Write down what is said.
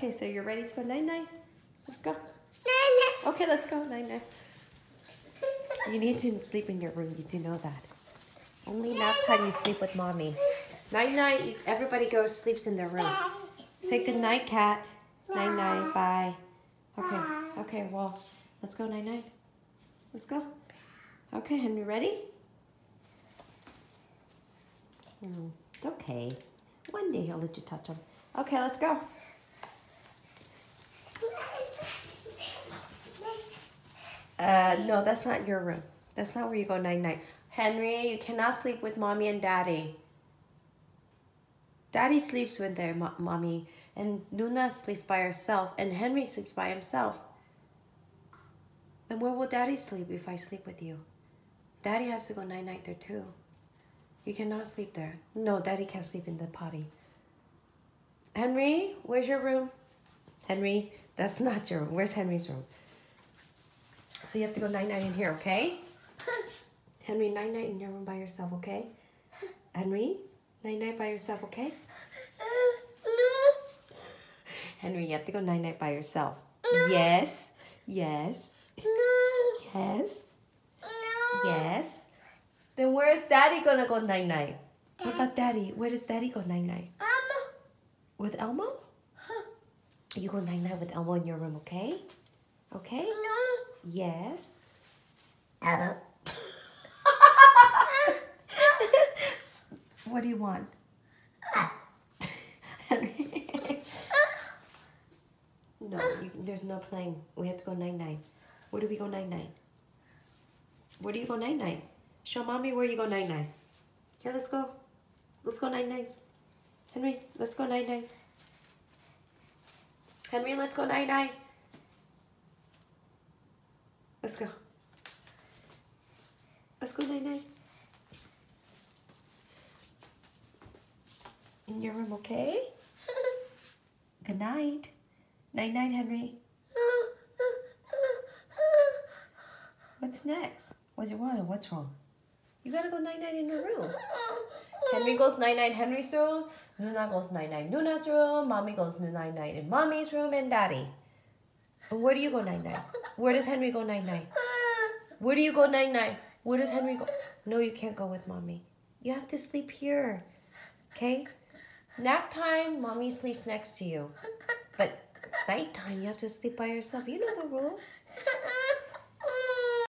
Okay, so you're ready to go night-night? Let's go. Okay, let's go night-night. You need to sleep in your room. You do know that. Only nap time you sleep with mommy. Night-night, everybody goes, sleeps in their room. Say good night, cat. Night-night, bye. Okay, okay, well, let's go night-night. Let's go. Okay, Henry, ready? It's okay. One day he'll let you touch him. Okay, let's go. No, that's not your room. That's not where you go night-night. Henry, you cannot sleep with mommy and daddy. Daddy sleeps with their mommy, and Luna sleeps by herself, and Henry sleeps by himself. Then where will daddy sleep if I sleep with you? Daddy has to go night-night there too. You cannot sleep there. No, daddy can't sleep in the potty. Henry, where's your room? Henry, that's not your room. Where's Henry's room? So you have to go night-night in here, okay? Henry, night-night in your room by yourself, okay? Henry, night-night by yourself, okay? Henry, you have to go night-night by yourself. Yes, yes, yes, yes. Then where's daddy gonna go night-night? What about daddy? Where does daddy go night-night? With Elmo? You go night-night with Elmo in your room, okay? Okay? Yes. What do you want? No, there's no playing. We have to go night-night. Where do we go night-night? Where do you go night-night? Show mommy where you go night-night. Here, let's go. Let's go night-night. Henry, let's go night-night. Henry, let's go night-night. Let's go. Let's go night-night. In your room, okay? Good night. Night-night, Henry. What's next? What's wrong? What's wrong? You gotta go night-night in your room. Henry goes night-night in Henry's room. Luna goes night-night in Luna's room. Mommy goes night-night in Mommy's room and Daddy. And where do you go night-night? Where does Henry go night-night? Where do you go night-night? Where does Henry go? No, you can't go with Mommy. You have to sleep here. Okay? Nap time, Mommy sleeps next to you. But nighttime, you have to sleep by yourself. You know the rules.